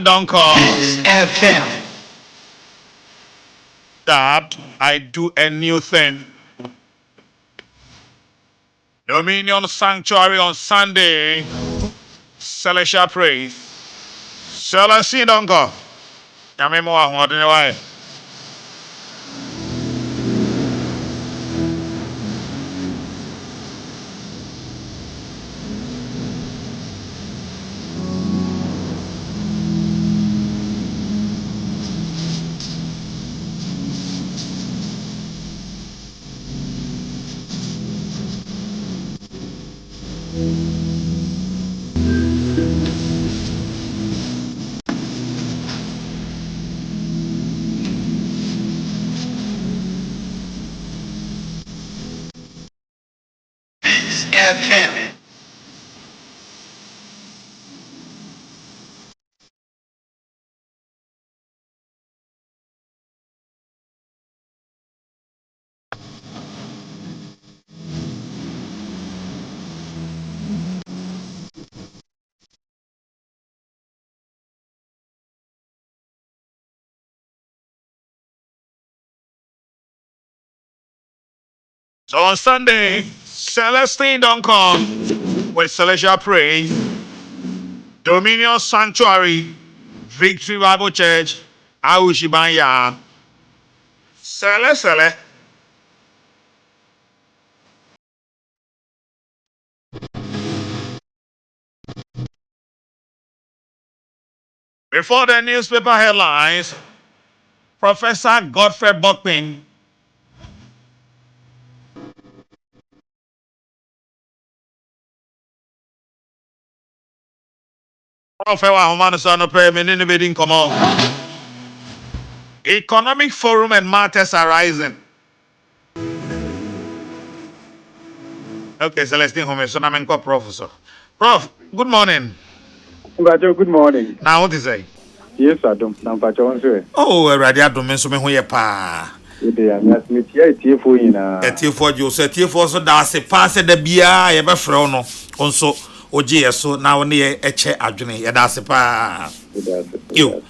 Don't call FM. that I do a new thing. Dominion Sanctuary on Sunday. Celestial praise. Celestine don't call. Yami mo ahun odin wa. FM. So on Sunday, Celestine don't come with Celestial praise. Dominion Sanctuary, Victory Bible Church, Aushibanya. Cele. Before the newspaper headlines, Professor Godfrey Buckpin. Professor Humanusa pay me in the bidding come on. Economic forum and matters arising. Okay, Celestine Homeson, I'm Professor. Prof, good morning. Mbacho, good morning. Now what is it? Yes, Adam. Mbacho, answer. Oh, already I don't mention me who you pa. Ide ya me tie for ina. Etiefo jo so etiefo so da se pass the bia ye be frɛ no onso ogie so na woni ye eche adwene ye da se pa. You.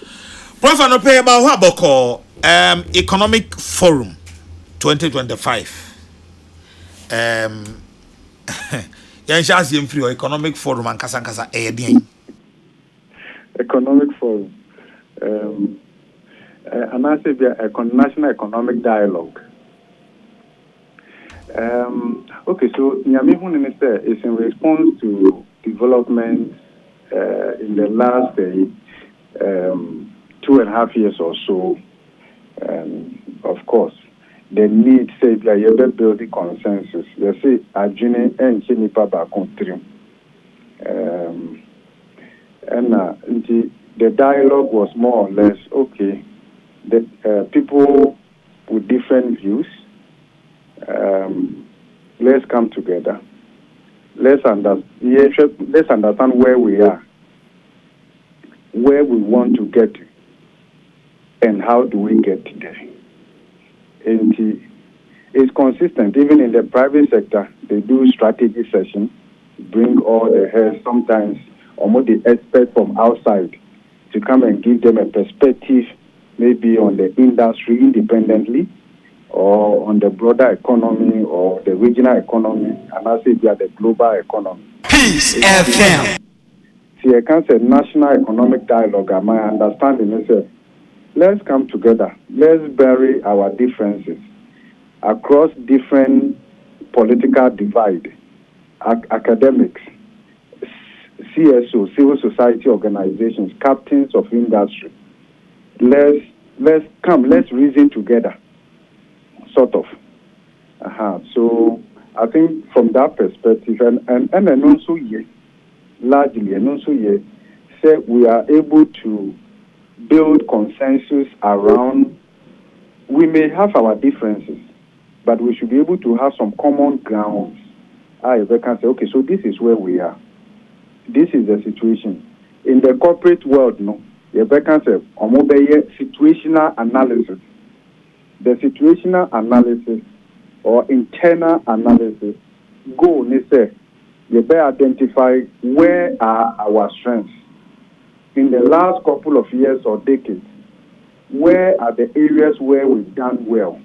Prof no pay about what about economic forum 2025. Yan sha asem free economic forum ankasa den. Economic forum. And I say a national economic dialogue. Okay, so Nyame Minister is in response to development in the last 2.5 years or so. Of course, the need say you build the consensus. You see, Ajine and Chinipa Bakontrim. And the dialogue was more or less okay. The people with different views, let's come together. Let's understand where we are, where we want to get to, and how do we get there. And it's consistent. Even in the private sector, they do strategy sessions, bring all the heads, sometimes almost the experts from outside, to come and give them a perspective, maybe on the industry independently, or on the broader economy, or the regional economy, and I say they are the global economy. Peace FM. See, I can say national economic dialogue, my understanding is let's come together. Let's bury our differences across different political divide, academics, CSO, civil society organizations, captains of industry. Let's reason together, sort of. So I think from that perspective, and also largely, and also say we are able to build consensus around. We may have our differences, but we should be able to have some common grounds. I can say, okay, so this is where we are. This is the situation. In the corporate world, no, you can say, situational analysis. The situational analysis or internal analysis go, say, you better identify where are our strengths, in the last couple of years or decades, where are the areas where we've done well,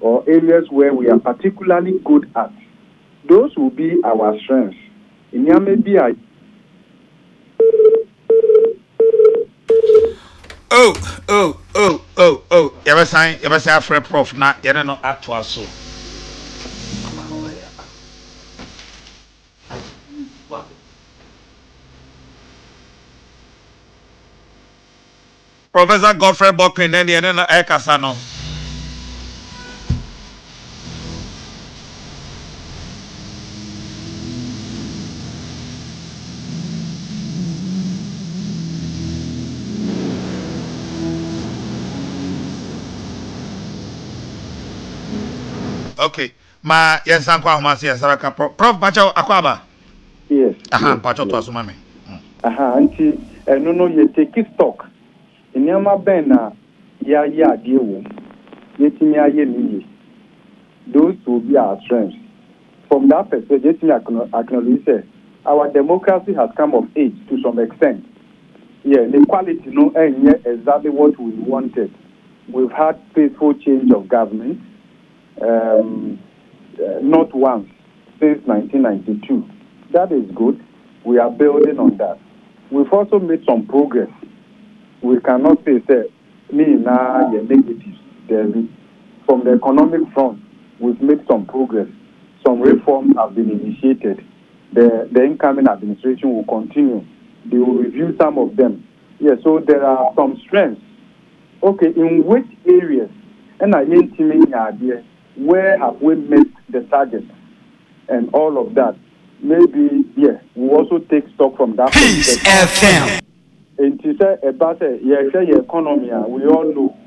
or areas where we are particularly good at? Those will be our strengths. In maybe I. Oh. You ever say afraid prof na you don't know actual so. Professor Godfrey Bokwin then you don't know Ekasano. Okay. Ma yes ankwa humasi yes abaka prof Pacho akwaba. Yes. Pacho to asuma me. Anti no you take stock. In Yama Bena ya deal wo. Yetimi aye ni. Those will be our strengths. From that perspective, acknowledge our democracy has come of age to some extent. Yeah, the quality no ain't exactly what we wanted. We've had peaceful change of government. Not once since 1992. That is good. We are building on that. We've also made some progress. We cannot say negatives. From the economic front, we've made some progress. Some reforms have been initiated. The incoming administration will continue. They will review some of them. Yeah, so there are some strengths. Okay, in which areas? And I idea. Where have we met the target and all of that? Maybe, yeah, we also take stock from that. Peace FM. And to say about the economy, we all know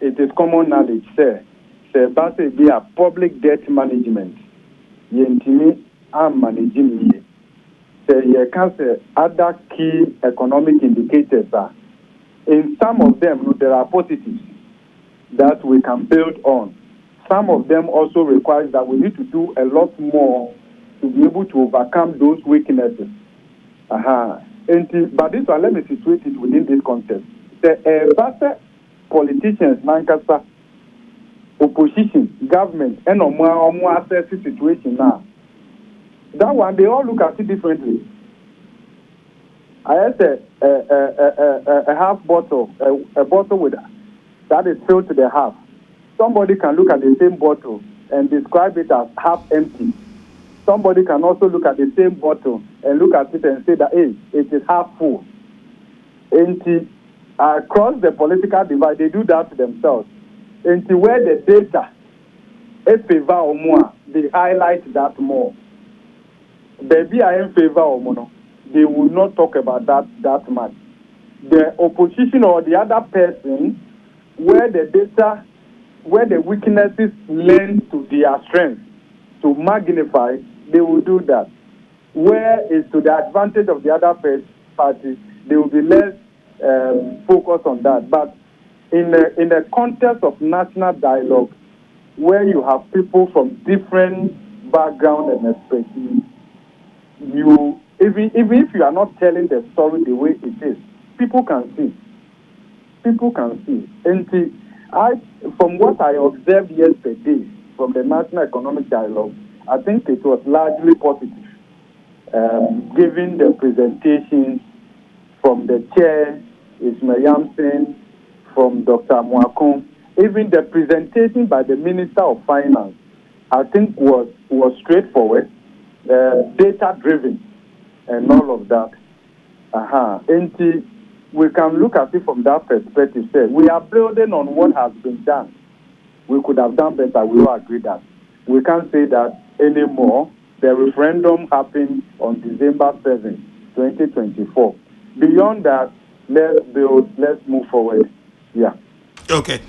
it is common knowledge, say about the public debt management. Yentimi am managing it. Say you can say other key economic indicators are. In some of them, there are positives that we can build on. Some of them also require that we need to do a lot more to be able to overcome those weaknesses. But this one, let me situate it within this context. The politicians, Nankasa, opposition, government, and more assess the situation now. That one, they all look at it differently. I had a half bottle, a bottle with that is filled to the half. Somebody can look at the same bottle and describe it as half empty. Somebody can also look at the same bottle and look at it and say that, hey, it is half full. And across the political divide, they do that to themselves. And where the data, if favor or more, they highlight that more. Baby, I am favor or more. They will not talk about that much. The opposition or the other person, where the data, where the weaknesses lend to their strength, to magnify, they will do that. Where is to the advantage of the other party, they will be less focused on that. But in the context of national dialogue, where you have people from different background and expertise, you even if you are not telling the story the way it is, people can see. People can see. And from what I observed yesterday from the National Economic Dialogue, I think it was largely positive. Given the presentation from the chair, Ismail Yamsen, from Dr. Mwakon, even the presentation by the Minister of Finance, I think was straightforward, data-driven, and all of that. And we can look at it from that perspective. Say, we are building on what has been done. We could have done better. We all agree that. We can't say that anymore. The referendum happened on December 7, 2024. Beyond that, let's build, let's move forward. Yeah. Okay.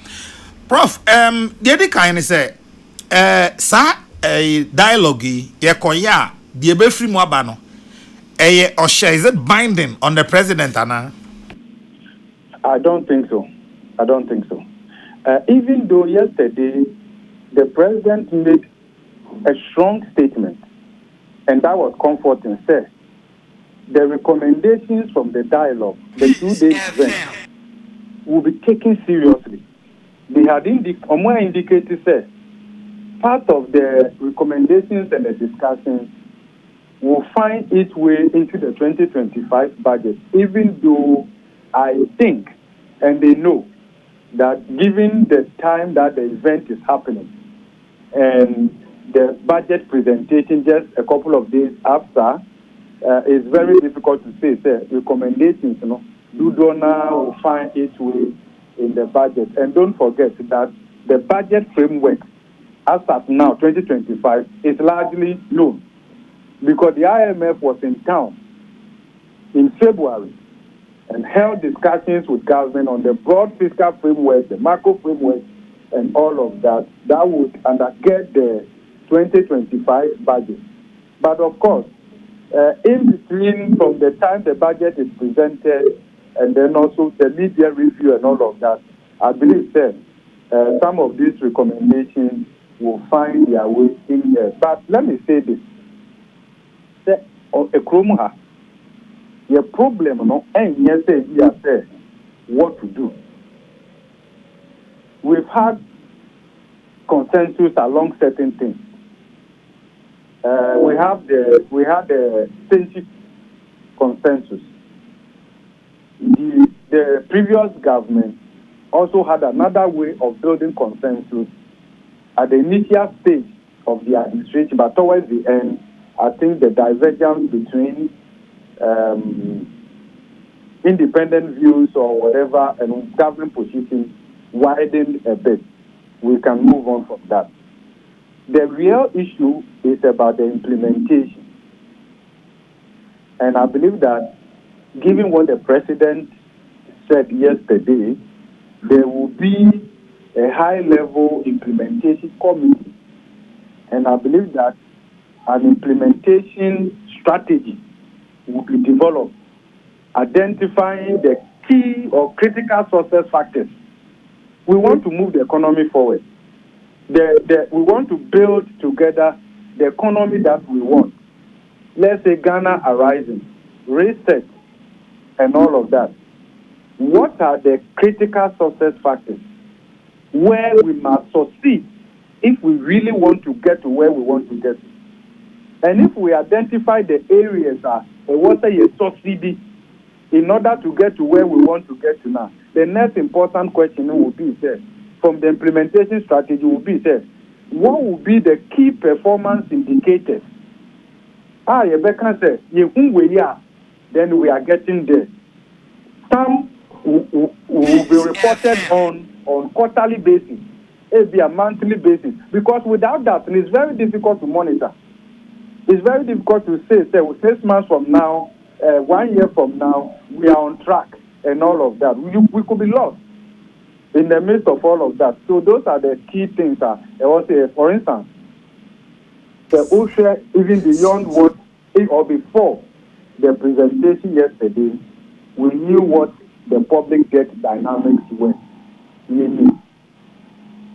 Prof, the other kind is dialogue, yekoya, the ebefri mwabano. Is it binding on the president, Anna? I don't think so. Even though yesterday the president made a strong statement, and that was comforting, said the recommendations from the dialogue, the 2-day event, will be taken seriously. They had indicated that part of the recommendations and the discussions will find its way into the 2025 budget, even though I think and they know that given the time that the event is happening and the budget presentation just a couple of days after, it's very difficult to say, recommendations, will find its way in the budget. And don't forget that the budget framework, as of now, 2025, is largely known because the IMF was in town in February and held discussions with government on the broad fiscal framework, the macro framework, and all of that. That would undergird the 2025 budget. But of course, in between from the time the budget is presented and then also the media review and all of that, I believe that some of these recommendations will find their way in there. But let me say this. Your problem and yes, what to do. We've had consensus along certain things. We had the scientific consensus. The previous government also had another way of building consensus at the initial stage of the administration, but towards the end, I think the divergence between independent views or whatever and government positions widened a bit. We can move on from that. The real issue is about the implementation. And I believe that given what the president said yesterday, there will be a high-level implementation committee. And I believe that an implementation strategy will be developed, identifying the key or critical success factors. We want to move the economy forward. We want to build together the economy that we want. Let's say Ghana arising, reset, and all of that. What are the critical success factors where we must succeed if we really want to get to where we want to get to? And if we identify the areas that what is succeeding in order to get to where we want to get to now, the next important question will be from the implementation strategy will be what will be the key performance indicators? Rebecca said, then we are getting there. Some will be reported on quarterly basis, maybe a monthly basis, because without that, it is very difficult to monitor. It's very difficult to say 6 months from now, 1 year from now, we are on track and all of that. We could be lost in the midst of all of that. So those are the key things. For instance, the OSHA, even beyond what, or before the presentation yesterday, we knew what the public debt dynamics were.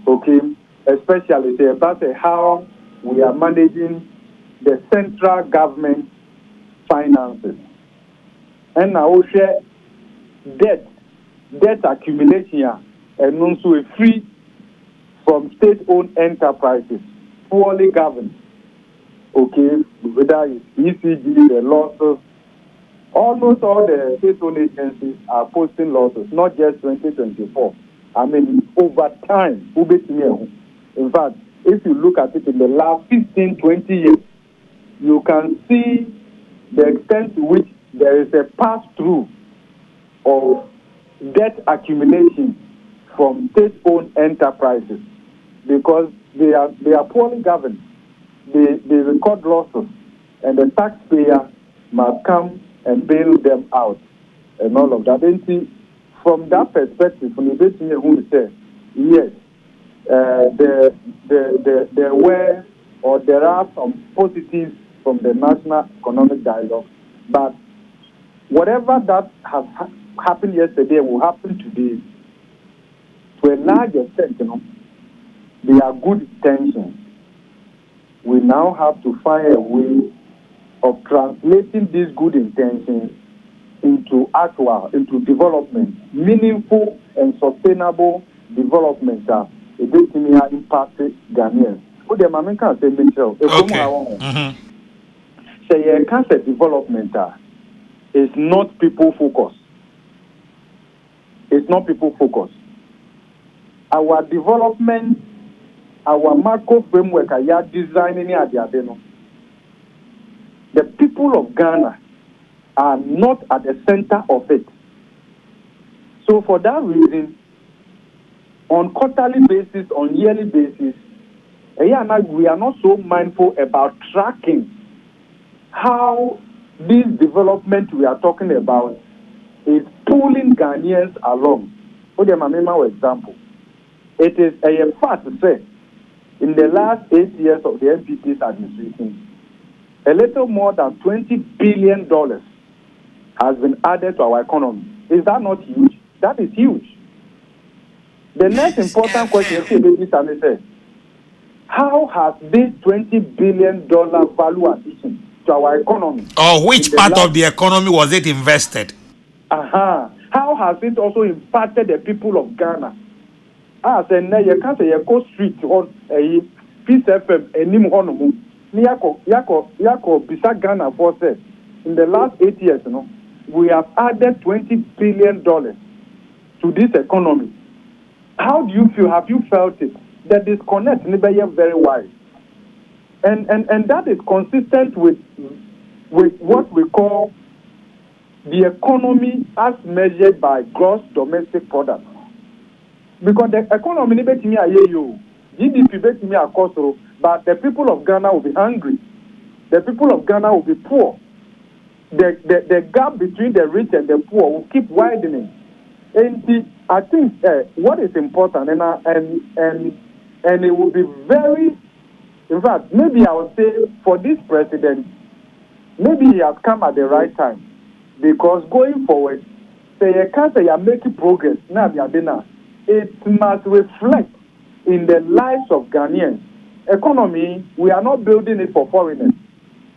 Okay, especially about how we are managing the central government finances. And now share debt accumulation and also free from state-owned enterprises, poorly governed. Okay, whether it's ECG, the losses, almost all the state-owned agencies are posting losses, not just 2024. I mean, over time, in fact, if you look at it in the last 15, 20 years, you can see the extent to which there is a pass-through of debt accumulation from state-owned enterprises because they are poorly governed. They record losses, and the taxpayer must come and bail them out, and all of that. And see, from that perspective, from the who said, yes, there were or there are some positives from the national economic dialogue, but whatever that has happened yesterday will happen today. To a large extent, they are good intentions. We now have to find a way of translating these good intentions into development, meaningful and sustainable development that it will impact Ghanaians. What the man can say, Mitchell, say cancer development is not people focused. It's not people focused. Our development, our macro framework, are designing the people of Ghana are not at the center of it. So for that reason, on quarterly basis, on yearly basis, we are not so mindful about tracking how this development we are talking about is pulling Ghanaians along. For the Mamema example, it is a fact to say in the last 8 years of the NPP's administration, a little more than $20 billion has been added to our economy. Is that not huge? That is huge. The next important question is, how has this $20 billion value addition to our economy? Or which part of the economy was it invested? How has it also impacted the people of Ghana? You can't say you go street on a Peace FM and Nimhonomu. Yako Bisa Ghana for said in the last 8 years, we have added $20 billion to this economy. How do you feel? Have you felt it? The disconnect is very wide. And that is consistent with what we call the economy as measured by gross domestic product. Because the economy GDP but the people of Ghana will be hungry. The people of Ghana will be poor. The gap between the rich and the poor will keep widening. And I think what is important and it will be very, in fact, maybe I would say for this president, maybe he has come at the right time, because going forward, say you can't say you're making progress now. It must reflect in the lives of Ghanaians. Economy, we are not building it for foreigners.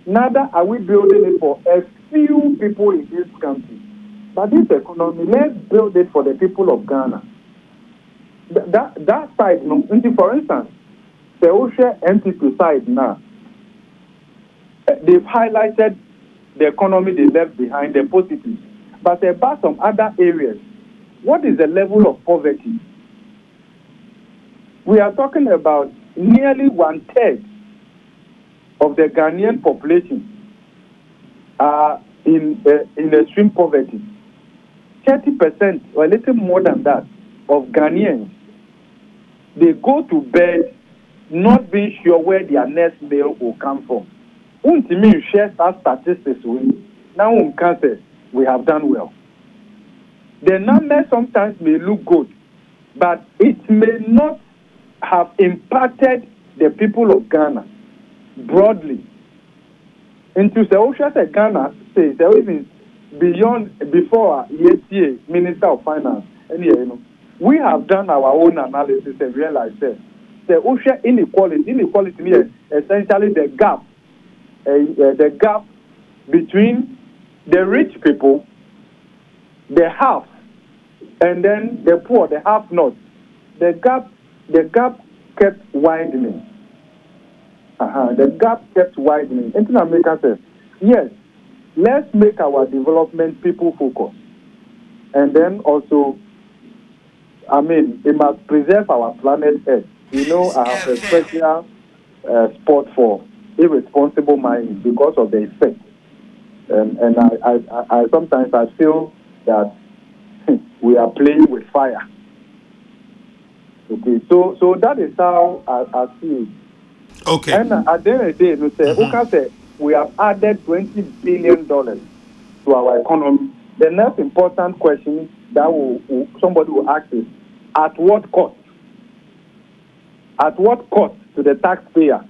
Neither are we building it for a few people in this country. But this economy, let's build it for the people of Ghana. That side, for instance, the OSHA NPP side now, they've highlighted the economy they left behind, the positives. But about some other areas, what is the level of poverty? We are talking about nearly 1/3 of the Ghanaian population are in extreme poverty. 30% or a little more than that of Ghanaians, they go to bed not being sure where their next meal will come from. Ultimately, share that statistics with now we can say we have done well. The numbers sometimes may look good, but it may not have impacted the people of Ghana broadly. Into the OSHA Ghana says there even before ESA Minister of Finance, and we have done our own analysis and realized that the OSHA inequality here essentially the gap between the rich people, the half, and then the poor, the half not. The gap kept widening. The gap kept widening. And America says, yes, let's make our development people focus. And then also, it must preserve our planet Earth. I have a special spot for irresponsible mining because of the effect. And I sometimes I feel that we are playing with fire. Okay, so that is how I see it. Okay. And at the end of the day, we have added $20 billion to our economy. The next important question that somebody will ask is, at what cost? At what cost to the taxpayer?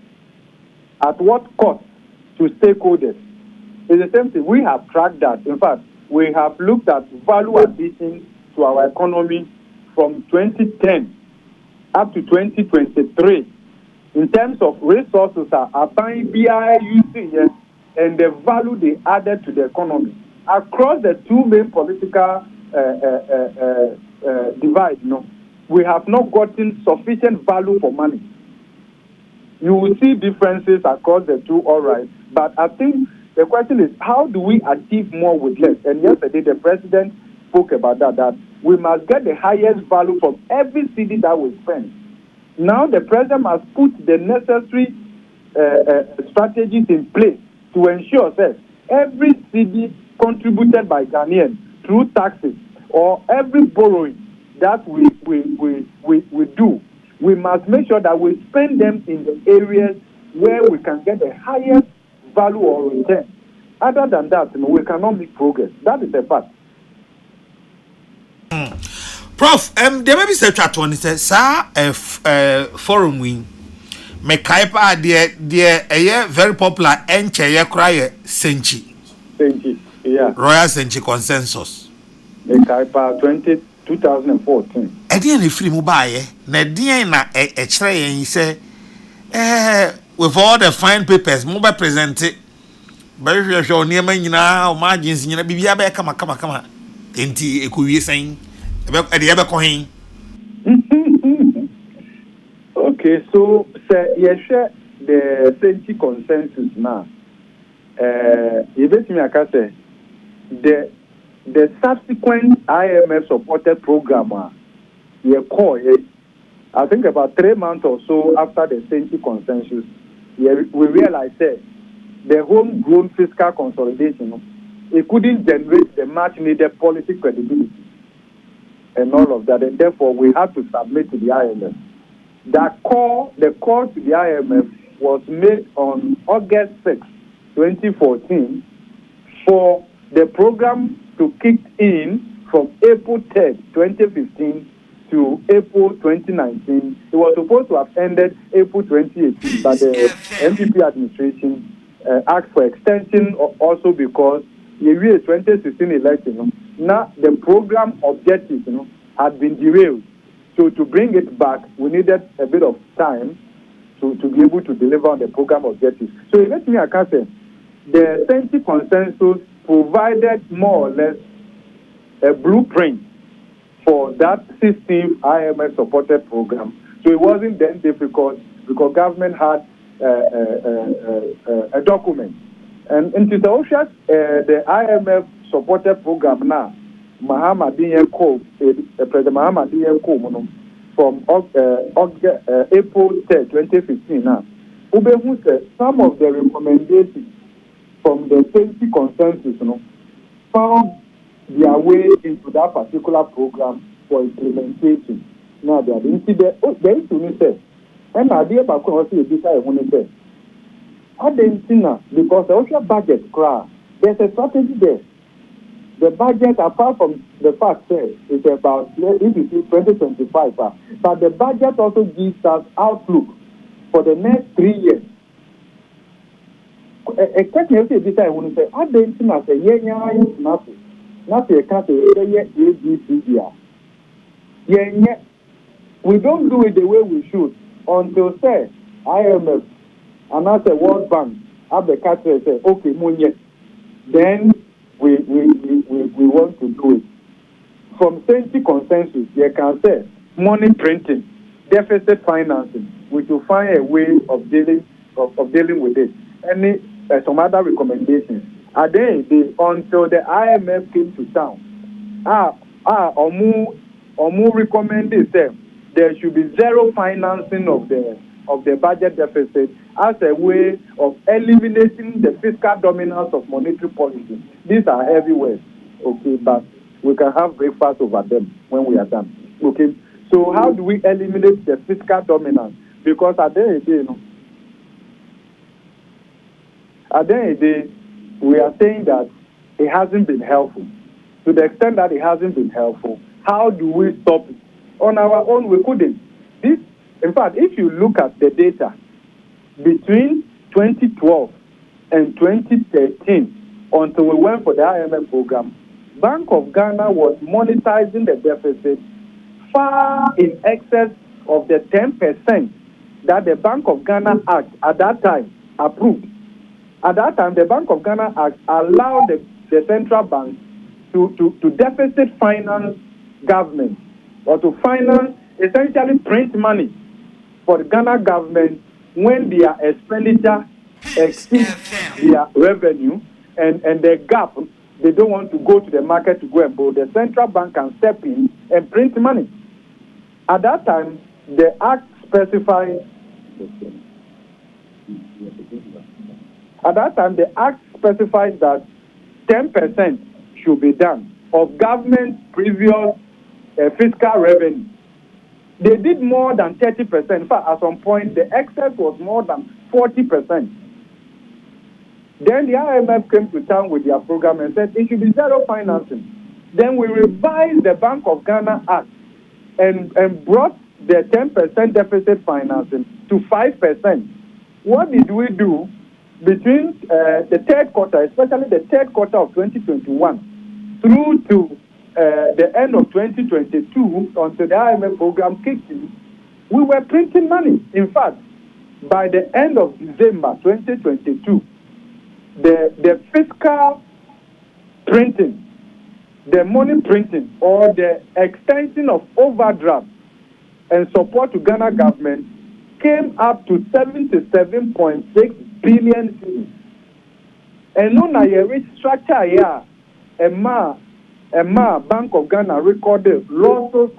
At what cost to stakeholders? It's the same thing. We have tracked that. In fact, we have looked at value addition to our economy from 2010 up to 2023 in terms of resources. and the value they added to the economy across the two main political divide, we have not gotten sufficient value for money. You will see differences across the two, all right. But I think the question is, how do we achieve more with less? And yesterday, the president spoke about that we must get the highest value from every city that we spend. Now, the president must put the necessary strategies in place to ensure that every city contributed by Ghanaians through taxes or every borrowing that we do, we must make sure that we spend them in the areas where we can get the highest value or return. Other than that, we cannot make progress. That is a fact. Prof, there may be such a one says, sir, forum wing. Me kaipa dear very popular enche cry Senchi. Senchi, yeah. Royal Senchi consensus. Me kaipa 2014. Edian free mobile, Nadian na a tray and say, with all the fine papers, mobile presented. Very sure near me now, margins in a bibia come. Enti ekuwie saying about the other coin. Okay, so you share the Senchi consensus now. You bet me, I can say the subsequent IMF supported program, I think about 3 months or so after the Senchi consensus, we realized that the homegrown fiscal consolidation, it couldn't generate the much needed policy credibility and all of that, and therefore we had to submit to the IMF. The call to the IMF was made on August 6, 2014, for the program to kick in from April 3rd, 2015 to April 2019. It was supposed to have ended April 2018, but the MPP administration asked for extension also because the year 2016 election, now the program objectives, had been derailed. So to bring it back, we needed a bit of time to be able to deliver on the program objectives. So let me say, the Senchi consensus provided more or less a blueprint for that 16th IMF supported program. So it wasn't then difficult because government had a document. And in the IMF supported program now, President Mahamadine Ko, from April 3, 2015 now, who said some of the recommendations from the safety consensus, found their way into that particular program for implementation. Now they are there is to me say, and I did about because the social budget cry, there's a strategy there. The budget, apart from the fact that it's about 2025, but the budget also gives us outlook for the next 3 years. We don't do it the way we should until say IMF and as a World Bank have the country say okay, then we want to do it. From Senchi consensus, you can say money printing, deficit financing. We should find a way of dealing with it. Any some other recommendations. Are they until the IMF came to town? Omu recommended them there should be zero financing of the budget deficit as a way of eliminating the fiscal dominance of monetary policy. These are heavy words, okay, but we can have breakfast over them when we are done, okay? So how do we eliminate the fiscal dominance? Because at the end of the day, we are saying that it hasn't been helpful. To the extent that it hasn't been helpful, how do we stop it? On our own, we couldn't. In fact, if you look at the data, between 2012 and 2013, until we went for the IMF program, Bank of Ghana was monetizing the deficit far in excess of the 10% that the Bank of Ghana Act at that time approved. At that time, the Bank of Ghana allowed the central bank to deficit finance government, or to finance, essentially print money for the Ghana government when their expenditure exceeds their revenue, and the gap, they don't want to go to the market to go and borrow. The central bank can step in and print money. At that time, the act specifies that 10% should be done of government previous fiscal revenue. They did more than 30%. In fact, at some point, the excess was more than 40%. Then the IMF came to town with their program and said it should be zero financing. Then we revised the Bank of Ghana Act and brought the 10% deficit financing to 5%. What did we do between the third quarter, especially the third quarter of 2021, through to the end of 2022, until the IMF program kicked in? We were printing money. In fact, by the end of December 2022, the fiscal printing, the money printing, or the extension of overdraft and support to Ghana government came up to 77.6 billion cedis. And no na ye structure here, Bank of Ghana recorded losses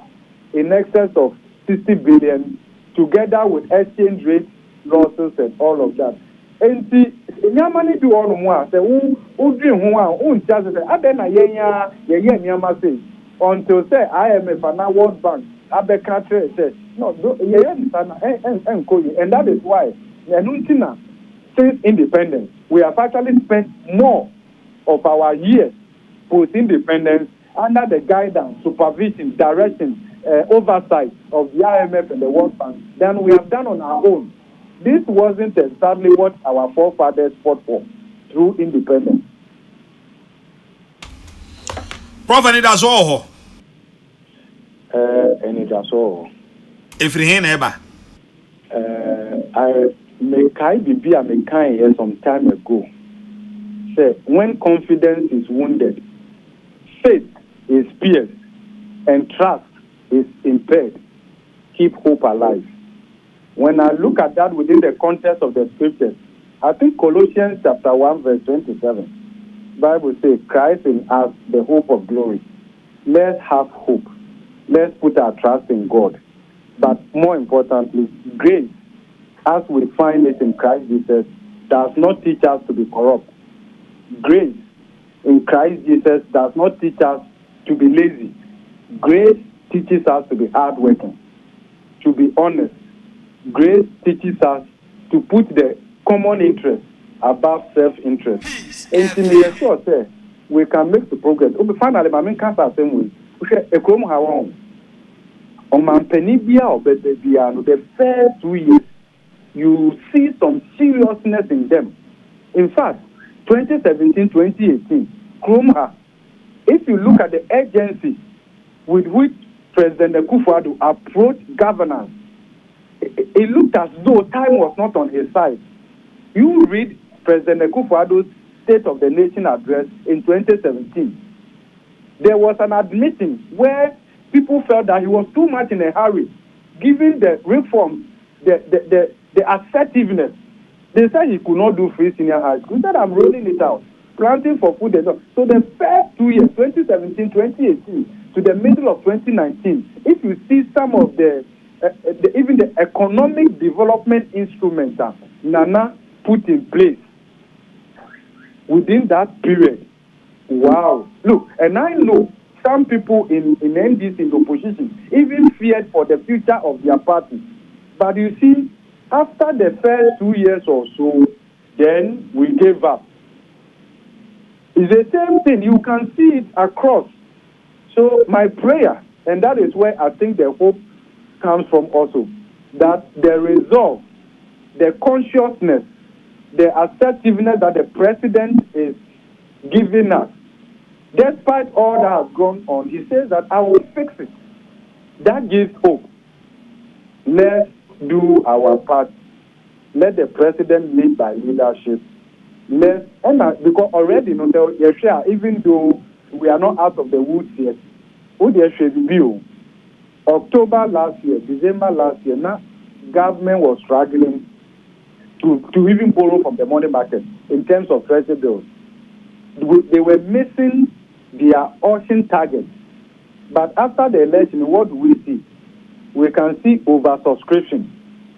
in excess of 60 billion, together with exchange rate losses and all of that. And see, nyamani do all more. Say, who dream who just say, adena yenya nyama say until say IMF and now World Bank abekatre say no and that is why since independence we have actually spent more of our years post-independence under the guidance, supervision, direction, oversight of the IMF and the World Bank than we have done on our own. This wasn't exactly what our forefathers fought for through independence. Prof, and that's all. And it was all. If you hear ever, I make here some time ago. Say, when confidence is wounded, faith is pierced, and trust is impaired, keep hope alive. When I look at that within the context of the scriptures, I think Colossians chapter 1 verse 27, Bible says, Christ in us, the hope of glory. Let's have hope. Let's put our trust in God. But more importantly, grace, as we find it in Christ Jesus, does not teach us to be corrupt. Grace in Christ Jesus does not teach us to be lazy. Grace teaches us to be hardworking, to be honest. Grace teaches us to put the common interest above self-interest. And say we can make the progress. Finally, my main cancer same way. The first 2 years, you see some seriousness in them. In fact, 2017, 2018, Kromha, if you look at the urgency with which President Akufo-Addo approached governance, it looked as though time was not on his side. You read President Akufo-Addo's State of the Nation address in 2017. There was an admission where people felt that he was too much in a hurry, given the reforms, the assertiveness. They said he could not do free senior high school. He said, I'm rolling it out, planting for food and all. So the first 2 years, 2017, 2018, to the middle of 2019, if you see some of even the economic development instruments that Nana put in place within that period, wow. Look, and I know some people in NDC, in the opposition, even feared for the future of their party. But you see, after the first 2 years or so, then we gave up. It's the same thing. You can see it across. So my prayer, and that is where I think the hope comes from also, that the resolve, the consciousness, the assertiveness that the president is giving us, despite all that has gone on, he says that I will fix it. That gives hope. Let's do our part. Let the president lead by leadership. Let's and because already no share, even though we are not out of the woods yet. Who there should be October last year, December last year, now government was struggling to even borrow from the money market in terms of treasury bills. They were missing their auction target. But after the election, what do we see? We can see oversubscription.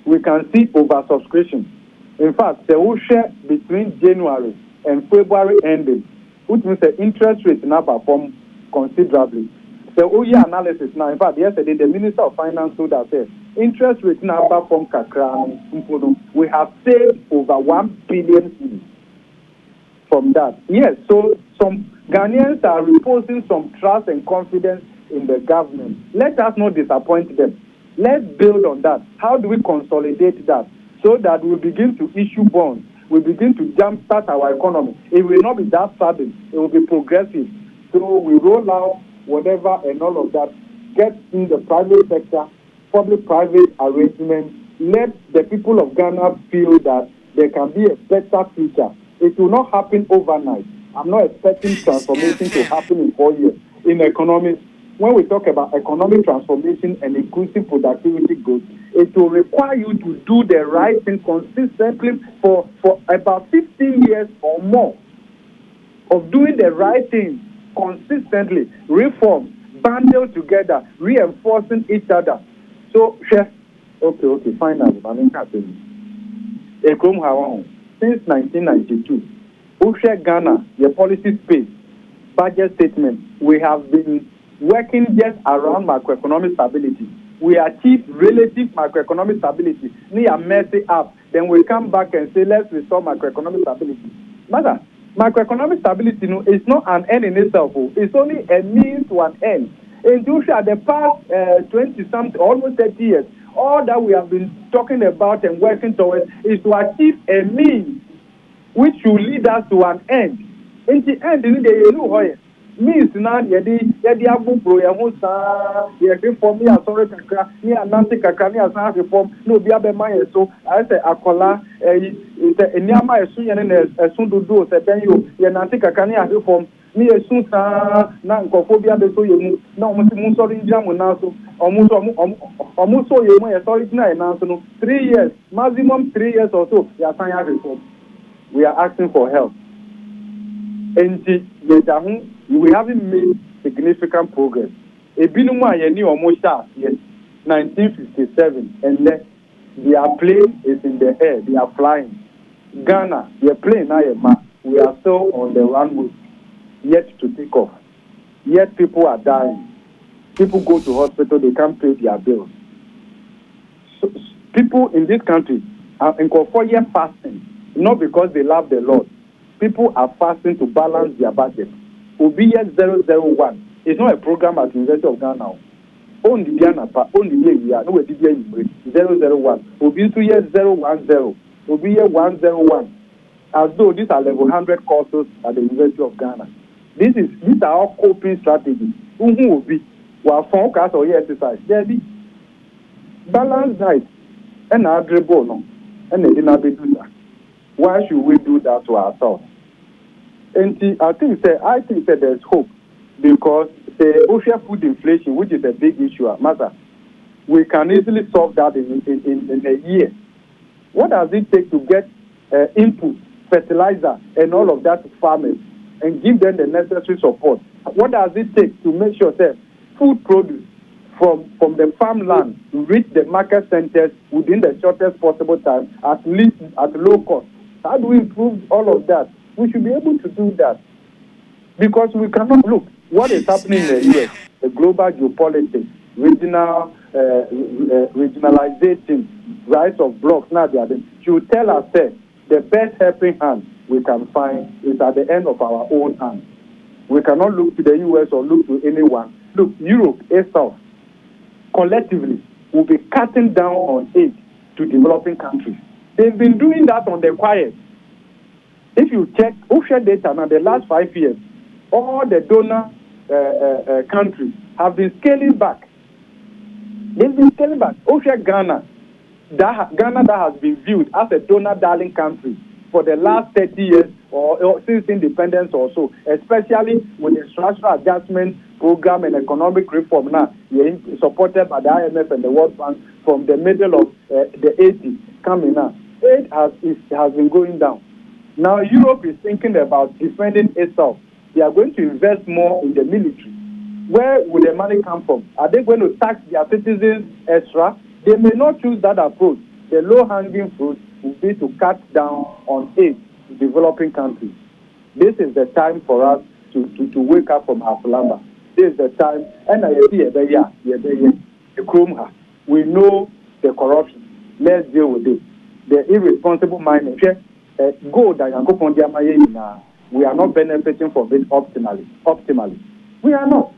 We can see oversubscription. In fact, the whole share between January and February ending, which means the interest rate now perform considerably. The OE analysis now, in fact, yesterday the Minister of Finance told us that interest rate now perform kakra. We have saved over 1 billion from that. Yes, so some Ghanaians are reposing some trust and confidence in the government. Let us not disappoint them. Let's build on that. How do we consolidate that so that we begin to issue bonds? We begin to jumpstart our economy. It will not be that sudden. It will be progressive. So we roll out whatever and all of that. Get in the private sector, public-private arrangement. Let the people of Ghana feel that there can be a better future. It will not happen overnight. I'm not expecting transformation to happen in 4 years. In economics, when we talk about economic transformation and inclusive productivity growth, it will require you to do the right thing consistently for about 15 years or more of doing the right thing consistently, reform, bundle together, reinforcing each other. So, okay, finally, since 1992, Ghana, the policy space, budget statement, we have been working just around macroeconomic stability. We achieve relative macroeconomic stability. We are messing up. Then we come back and say, let's restore macroeconomic stability. Mother, macroeconomic stability is not an end in itself. It's only a means to an end. In the past 20-something, almost 30 years, all that we have been talking about and working towards is to achieve a means which will lead us to an end. In the end, means now yedi abu pro ya musa ye reform me asore kakra ni anante kakra ni asan reform no bi abema ye so I say akola eniama esun ye ne esun dodo se ben yo ye nante kakra ni reform ni esun sa na nkofo bi abeso ye mu na omo sorry njira mu na so omo so ye mu ye sorry na ye na so no 3 years maximum 3 years or so ya san ya reform. We are asking for help. And we haven't made significant progress. Ebinuma yeni almost yes, 1957, and their plane is in the air. They are flying. Ghana, their plane now, we are still on the runway, yet to take off. Yet people are dying. People go to hospital, they can't pay their bills. So, people in this country are in 4 year fasting, not because they love the Lord. People are fasting to balance their budget. OBS 001 is not a program at the University of Ghana. Only Ghana, only the year, no, 001. OBS 010, OBS 101. As though these are level 100 courses at the University of Ghana. These are all coping strategies. Who will be? Well, focus or exercise. There be balanced diet and agreeable, no, and they didn't do that. Why should we do that to ourselves? And I think that there's hope because the ocean food inflation, which is a big issue, matter, we can easily solve that in a year. What does it take to get input, fertilizer, and all of that to farmers and give them the necessary support? What does it take to make sure that food produce from the farmland reach the market centers within the shortest possible time, at least at low cost? How do we improve all of that? We should be able to do that. Because we cannot look what is happening in the US, the global geopolitics, regionalization, rise of blocks. Now they are there. Should tell us that the best helping hand we can find is at the end of our own hand. We cannot look to the US or look to anyone. Look, Europe itself, collectively, will be cutting down on aid to developing countries. They've been doing that on the quiet. If you check OSHA data now, the last 5 years, all the donor countries have been scaling back. They've been scaling back. OSHA Ghana that has been viewed as a donor darling country for the last 30 years or since independence or so, especially with the structural adjustment program and economic reform now, supported by the IMF and the World Bank from the middle of the 80s coming now. Aid has been going down. Now Europe is thinking about defending itself. They are going to invest more in the military. Where will the money come from? Are they going to tax their citizens extra? They may not choose that approach. The low-hanging fruit will be to cut down on aid to developing countries. This is the time for us to wake up from our slumber. This is the time. And we know the corruption. Let's deal with it. The irresponsible mining. Gold we are not benefiting from it optimally. We are not.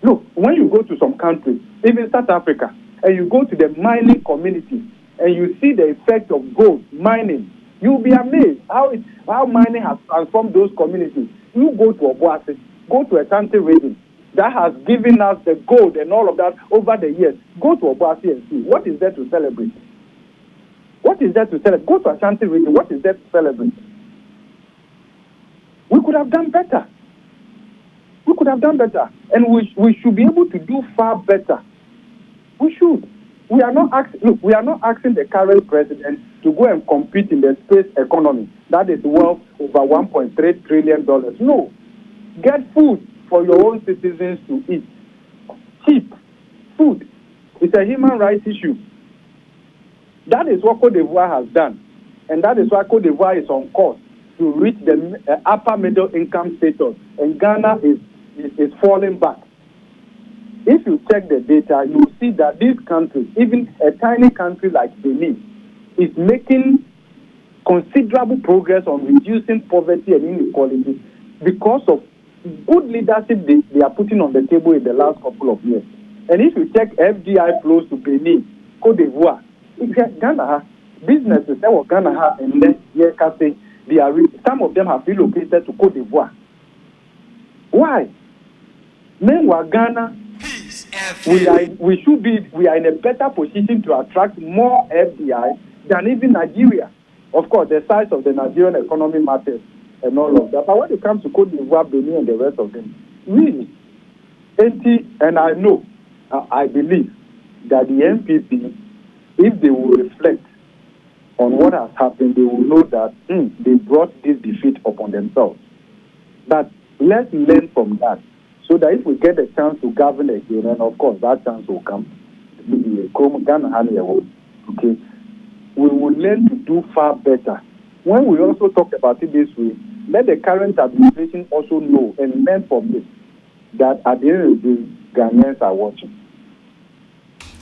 Look, when you go to some countries, even South Africa, and you go to the mining community, and you see the effect of gold mining, you'll be amazed how mining has transformed those communities. You go to Obuasi, go to Ashanti region, that has given us the gold and all of that over the years. Go to Obuasi and see, what is there to celebrate? What is there to celebrate? Go to Ashanti region, what is there to celebrate? We could have done better. We could have done better. And we should be able to do far better. We should. We are not asking the current president to go and compete in the space economy. That is worth over $1.3 trillion. No. Get food for your own citizens to eat. Cheap food. It's a human rights issue. That is what Cote d'Ivoire has done. And that is why Cote d'Ivoire is on course to reach the upper middle income status. And Ghana is falling back. If you check the data, you will see that these countries, even a tiny country like Benin, is making considerable progress on reducing poverty and inequality because of good leadership they are putting on the table in the last couple of years. And if you check FDI flows to Benin, Cote d'Ivoire, Ghana, businesses that were Ghana and then some of them have relocated to Cote d'Ivoire. Why? Meanwhile, Ghana, we are in a better position to attract more FDI than even Nigeria. Of course, the size of the Nigerian economy matters and all of that. But when it comes to Cote d'Ivoire, Benin, and the rest of them, really, and I know, I believe that the MPP, if they will reflect on what has happened, they will know that they brought this defeat upon themselves. But let's learn from that, so that if we get a chance to govern again, and of course that chance will come, okay, we will learn to do far better. When we also talk about it this way, let the current administration also know and learn from this, that at the end of the day, Ghanaians are watching.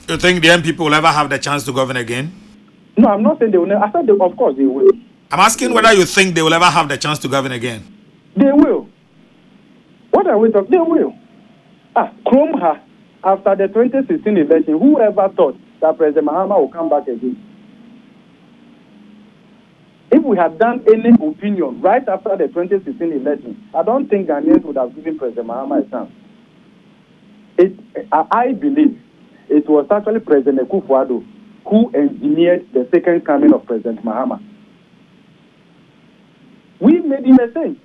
You think the young people will ever have the chance to govern again? No, I'm not saying they will never. I said, of course they will. I'm asking whether you think they will ever have the chance to govern again. They will. What are we talking? They will. Kromha, after the 2016 election, whoever thought that President Mahama will come back again? If we had done any opinion right after the 2016 election, I don't think Ghanaians would have given President Mahama a chance. I believe it was actually President Akufo-Addo who engineered the second coming of President Mahama. We made him a saint.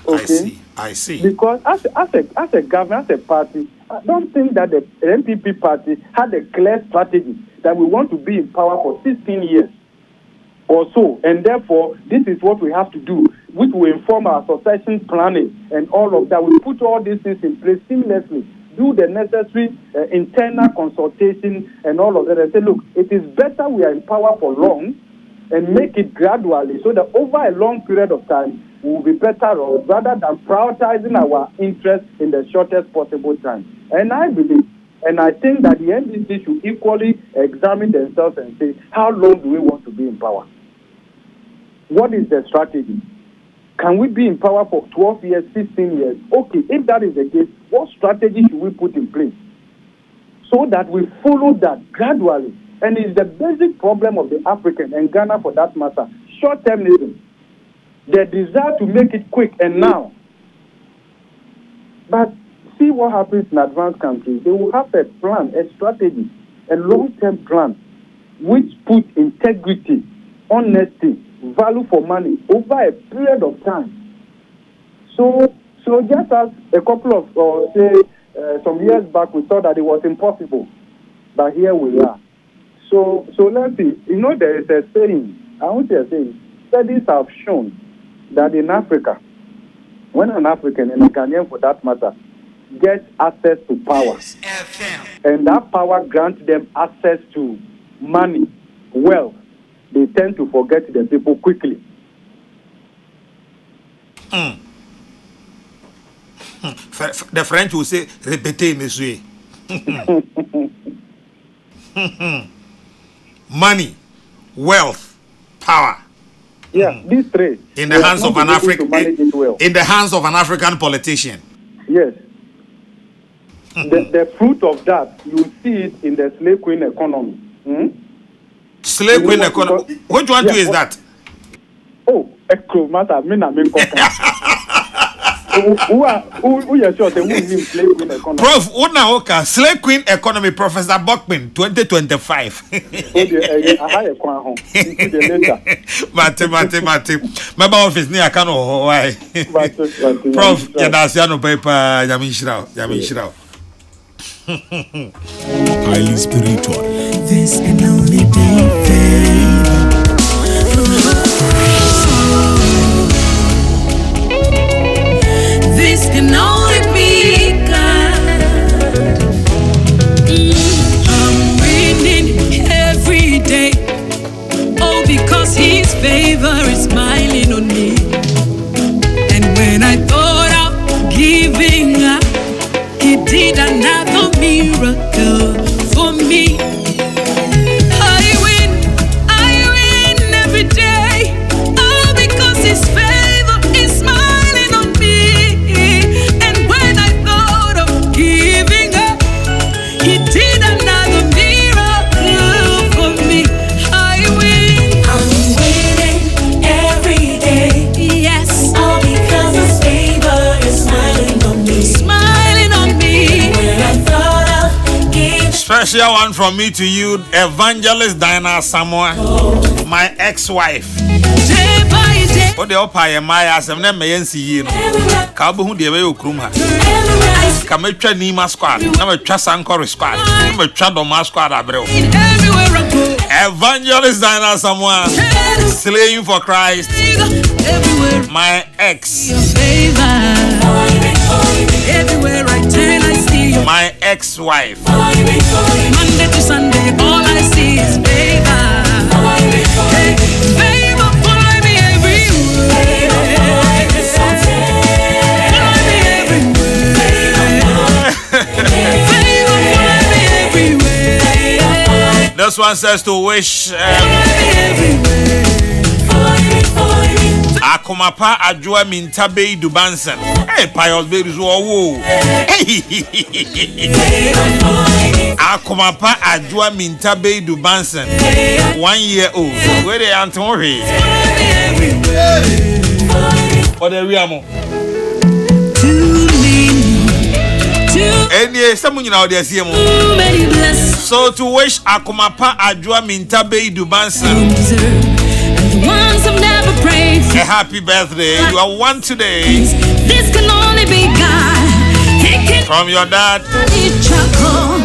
Okay? I see. Because as a government, as a party, I don't think that the MPP party had a clear strategy that we want to be in power for 16 years or so, and therefore this is what we have to do, which will inform our succession planning and all of that. We put all these things in place seamlessly, do the necessary internal consultation and all of that, and say, look, it is better we are in power for long and make it gradually, so that over a long period of time we will be better off, rather than prioritizing our interests in the shortest possible time. And I believe, and I think that the NDC should equally examine themselves and say, how long do we want to be in power? What is the strategy? Can we be in power for 12 years, 16 years? Okay, if that is the case, what strategy should we put in place so that we follow that gradually? And it's the basic problem of the African, and Ghana for that matter, short-termism. The desire to make it quick and now. But see what happens in advanced countries. They will have a plan, a strategy, a long-term plan, which puts integrity honesty, value for money over a period of time. So just as a couple of, some years back, we thought that it was impossible, but here we are. So let's see. There is a saying. I want to say, studies have shown that in Africa, when an African and a Ghanaian, for that matter, get access to power, and that power grants them access to money, wealth, they tend to forget the people quickly. The French will say, répétez, monsieur. Money, wealth, power. Yeah, these three. In the hands of an African, in the hands of an African politician. Yes. The fruit of that, you see it in the slave queen economy. Slave queen economy. Which one is that? Oh, matter. Who you sure they won't name slave queen economy? Prof, okay, slave queen economy, Professor Buckman, 2025. Mate. My office near Kano. Why? Prof, Yadasiano paper, Yamin Highly spiritual. This can only be This can only be God. I'm winning every day. Oh, because His favor is smiling on me. And when I thought of giving up, He did another miracle for me. I win every day. Oh, because His favor is smiling on me. And when I thought of giving up, He did another miracle for me. I win. I'm winning every day. Yes. All because His favor is smiling on me. Smiling on me. When I thought of giving Special one from me to you, Evangelist Diana Samoa, my ex-wife. Day by day. What the Opa Maya, some name may see you. Kabu, the way you kruma. Kametra Nima squad, number Trust Anchor squad, number Chadoma squad, Abreu. Everywhere I go. Evangelist Diana Samoa, slaying for Christ, Everywhere. my ex, Your favor. Everywhere I turn, I see you. my ex-wife. Monday to Sunday, all I see is favor. Hey, favor, follow me everywhere. Follow me everywhere. Favor, follow me everywhere. This one says to wish Akomapa Ajua Mintabe Dubansen. Hey, Pios Babies, whoa. Akomapa Ajua Mintabe Dubansen. 1 year old. Where they are, Tori? Or the Riamo? And someone out there, see Too many blessings. so to wish Akomapa Ajua Mintabe Dubansen And the ones I've never prayed a for. happy birthday. You are one today. This can only be God. He can From your dad, only chuckle.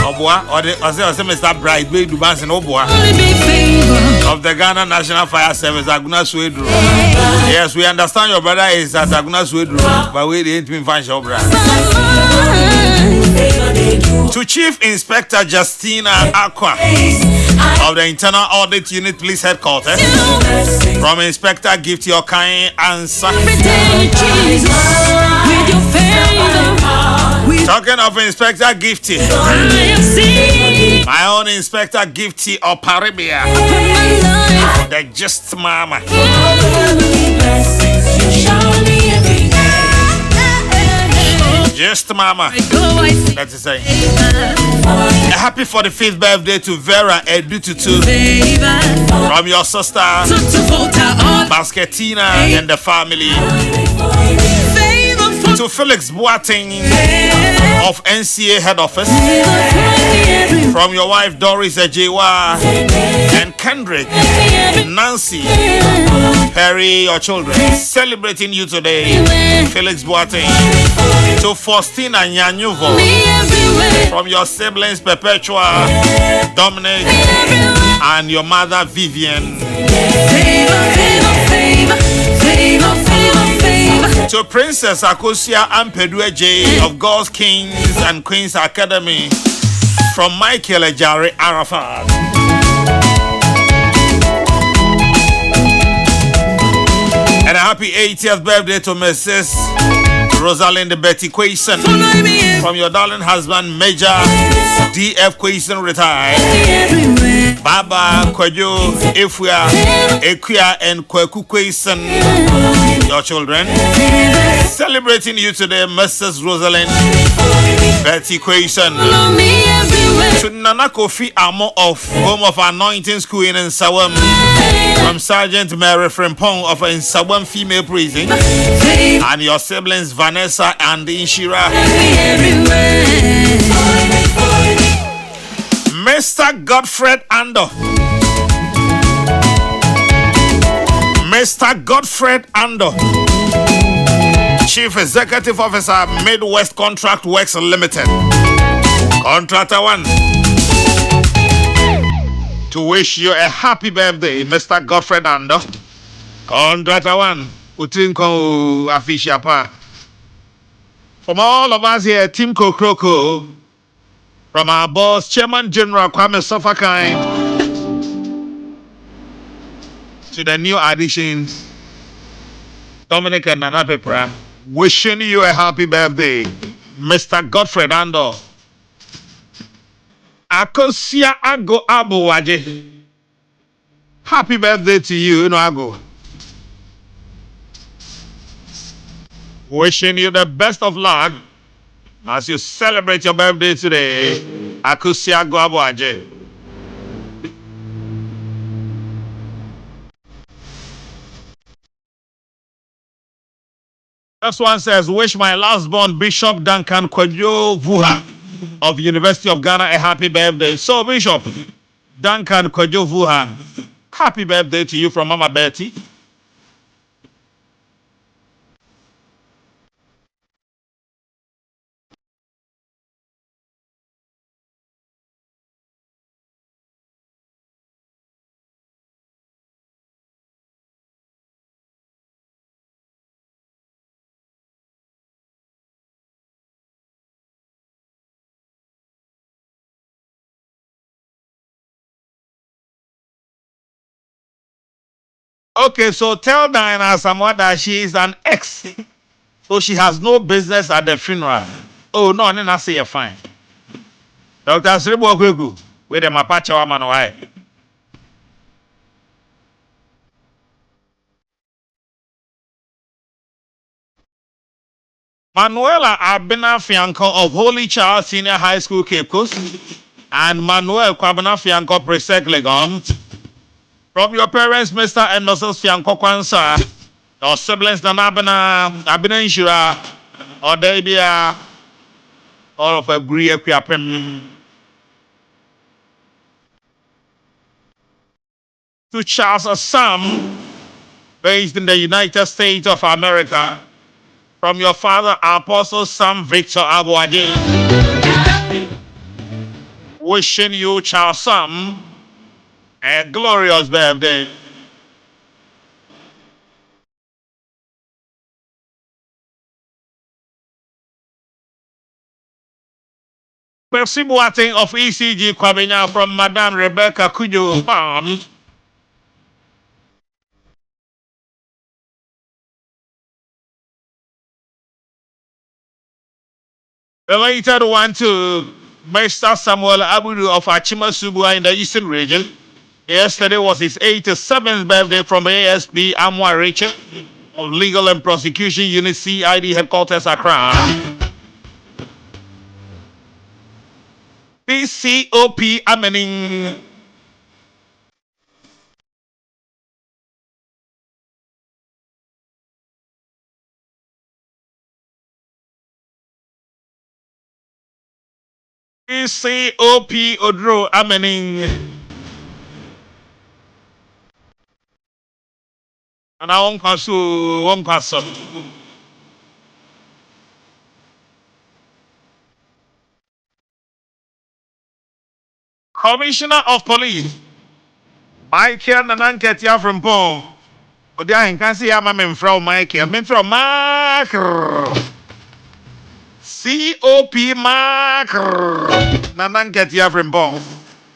Obwa, or the Mr. Bright, Bay Dubansen Obwa Only be favor. of the Ghana National Fire Service, Aguna Swedru. Yes, we understand your brother is at Aguna Swedru, but we didn't even find your brother. To Chief Inspector Justina Aqua of the Internal Audit Unit Police Headquarters, from Inspector Gift your kind answer. Every day, Jesus, with your favor, with Talking of Inspector Gifty, I have seen my own Inspector Gifty of Paribia, upon my life. the Just Mama. Just Mama. Go, I see That is saying. A happy 45th birthday to Vera Edututu favor. from your sister To Volta, all Basketina and the family. favor for To Felix Boateng of NCA head office. From your wife Doris Ejewa and Kendrick, Nancy, Perry, your children, celebrating you today. Felix Boateng, to Faustina Nyanyuvo, from your siblings Perpetua, Dominic, and your mother Vivian. To Princess Akosia Ampedue J of God's Kings and Queens Academy, from Michael Ejari Arafat. And a happy 80th birthday to Mrs. Rosalind Betty Quayson, from your darling husband Major D.F. Quayson retired. Baba Kwajo, Ifua, Equia, and Kweku Quayson, your children, celebrating you today, Mrs. Rosalind Betty Quayson. To Nana Kofi Amo of Home of Anointing School in Nsawam, from Sergeant Mary Frimpong of Nsawam Female Prison, and your siblings Vanessa and Inshira. Mr. Godfred Ando. Mr. Godfred Ando, Chief Executive Officer, Midwest Contract Works Limited. Contractor 1. To wish you a happy birthday, Mr. Godfred Ando. Contractor 1. Utinko Afishiapa. From all of us here, Team Kokrokoo, from our boss, Chairman General Kwame Sofakai, to the new additions, Dominic and Nana Pepra, wishing you a happy birthday, Mr. Godfred Ando. Akosia Ago Abu Waje. Happy birthday to you, Ago. Wishing you the best of luck as you celebrate your birthday today. Akosia Ago Abu Waje. This one says, wish my last born Bishop Duncan Kwadwo Vuha of University of Ghana a happy birthday. So, Bishop Duncan Kwadwo Vuha, happy birthday to you from Mama Betty. Okay, so tell Diana Samoa that she is an ex. So she has no business at the funeral. Oh, no, I say you're fine. Dr. Sribo Kwegu, with the Mapacha woman, why? Manuela Abena Fianco of Holy Child Senior High School, Cape Coast, and Manuel Kwabena Fianco Presec Legon. From your parents, Mr. and Mrs. Fianco Kwansa, your siblings, Abena Inshira, or Debia, all of a Bria Piapem. To Charles Assam, based in the United States of America, from your father, Apostle Sam Victor Abuaji, wishing you, Charles Sam, a glorious birthday. Percy Boateng of ECG Kwabena from Madame Rebecca Kujo Farm. Related one to Mr. Samuel Abudu of Achima Subua in the Eastern region. Yesterday was his 87th birthday from ASP Amwa Richard of Legal and Prosecution Unit CID Headquarters Accra. PCOP Amening. COP Odro Amening. And I won't cancel, won't cancel. Commissioner of Police, Michael Nananketia from Pong. Odian can see I'm a from Michael. I'm from Mark. COP Mark. Nananketia from Pong.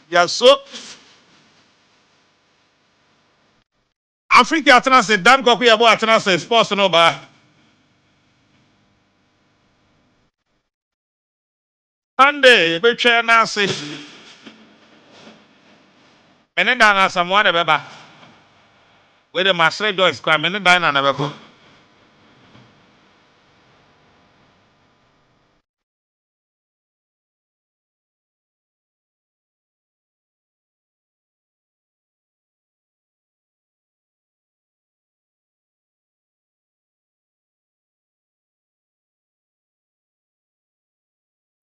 Yes, so. Africa Atana Dan Koku Yabo Atana sports no ba. Sunday, be chair na say. Mene dana someone beba. Where the master joy is coming, mene dana na beba.